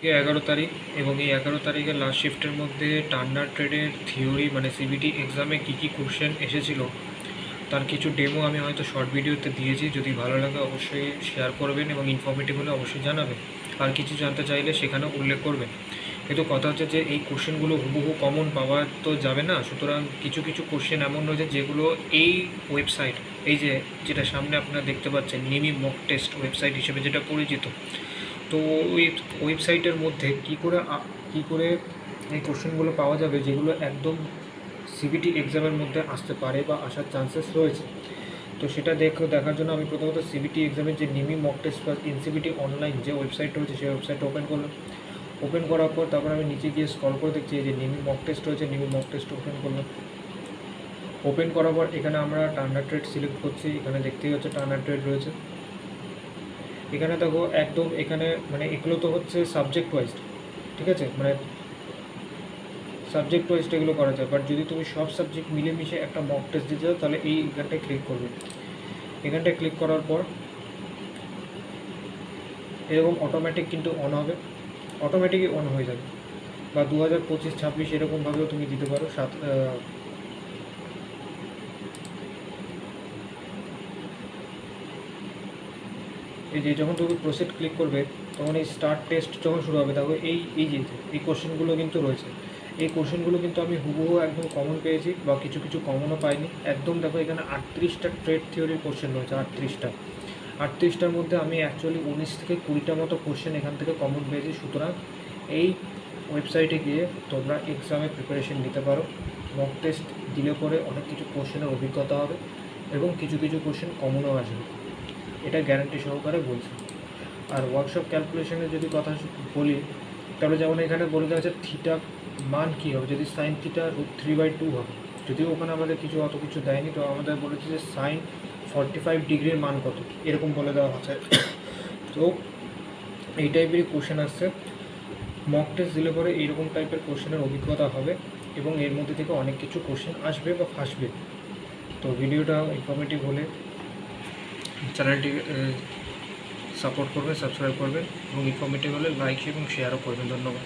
থেকে 11 তারিখ এবং এই 11 তারিখের লাস্ট শিফটের মধ্যে টার্নার ট্রেডের থিওরি মানে সিবিটি এক্সামে কী কী কোশ্চেন এসেছিলো তার কিছু ডেমো আমি হয়তো শর্ট ভিডিওতে দিয়েছি। যদি ভালো লাগে অবশ্যই শেয়ার করবেন এবং ইনফরমেটিভ হলে অবশ্যই জানাবেন। আর কিছু জানতে চাইলে সেখানে উল্লেখ করবেন। কিন্তু কথা হচ্ছে যে এই কোশ্চেনগুলো হুবহু কমন পাওয়া তো যাবে না, সুতরাং কিছু কিছু কোশ্চেন এমন রয়েছে যেগুলো এই ওয়েবসাইট, এই যেটা সামনে আপনারা দেখতে পাচ্ছেন নিমি মক টেস্ট ওয়েবসাইট হিসেবে যেটা পরিচিত, তো ওই ওয়েবসাইটের মধ্যে কী করে এই কোশ্চেনগুলো পাওয়া যাবে যেগুলো একদম সিবিটি এক্সামের মধ্যে আসতে পারে বা আসার চান্সেস রয়েছে। তো সেটা দেখার জন্য আমি প্রথমত সিবিটি এক্সামের যে নিমি মক টেস্ট বা এনসিবিটি অনলাইন যে ওয়েবসাইট রয়েছে সেই ওয়েবসাইটটা ওপেন করলাম। ওপেন করার পর তারপর আমি নিচে গিয়ে স্ক্রল করে দেখছি যে নিমি মক টেস্ট রয়েছে, নিমি মক টেস্ট ওপেন করলাম। ওপেন করার পর এখানে আমরা টার্নার ট্রেড সিলেক্ট করছি। এখানে দেখতেই হচ্ছে টার্নার ট্রেড রয়েছে। এখানে দেখো একদম এখানে মানে এগুলো তো হচ্ছে সাবজেক্ট ওয়াইজ, ঠিক আছে, মানে সাবজেক্ট ওয়াইজ এগুলো করা যায়। বাট যদি তুমি সব সাবজেক্ট মিলেমিশে একটা মক টেস্ট দিতে চাও তাহলে এখানটায় ক্লিক করবে। এখানটায় ক্লিক করার পর এরকম অটোমেটিক কিন্তু অন হবে, অটোমেটিকই অন হয়ে যাবে। বা 2025-26 এরকমভাবেও তুমি দিতে পারো। এই যে যখন তুমি প্রসেড ক্লিক করবে তখন এই স্টার্ট টেস্ট যখন শুরু হবে দেখো এই কোশ্চেনগুলো কিন্তু রয়েছে। এই কোশ্চেনগুলো কিন্তু আমি হুবহু একদম কমন পেয়েছি বা কিছু কিছু কমনও পাইনি। একদম দেখো এখানে 38টা ট্রেড থিওরির কোশ্চেন রয়েছে। 38টার মধ্যে আমি অ্যাকচুয়ালি 19 থেকে 20টা মতো কোশ্চেন এখান থেকে কমন পেয়েছি। সুতরাং এই ওয়েবসাইটে গিয়ে তোমরা এক্সামের প্রিপারেশন নিতে পারো। মক টেস্ট দিলে পরে অনেক কিছু কোশ্চেনের অভিজ্ঞতা হবে এবং কিছু কিছু কোশ্চেন কমনও আসবে, এটা গ্যারান্টি সহকারে বলছি। আর ওয়ার্কশপ ক্যালকুলেশনের যদি কথা বলি তাহলে যেমন এখানে বলে দেওয়া হচ্ছে থিটা মান কী হবে যদি সাইন থিটা √3/2 হবে। যদিও ওখানে আমাদের অত কিছু দেয়নি, তো আমাদের বলেছে যে সাইন 45 ডিগ্রির মান কত, এরকম বলে দেওয়া হচ্ছে। তো এই টাইপেরই কোশ্চেন আসছে। মক টেস্ট দিলে পরে এইরকম টাইপের কোশ্চেনের অভিজ্ঞতা হবে এবং এর মধ্যে থেকে অনেক কিছু কোশ্চেন আসবে বা ফাঁসবে। তো ভিডিওটা ইনফরমেটিভ হলে চ্যানেলটি সাপোর্ট করবেন, সাবস্ক্রাইব করবেন এবং ইনফরমেটিভ হলে লাইক এবং শেয়ারও করবেন। ধন্যবাদ।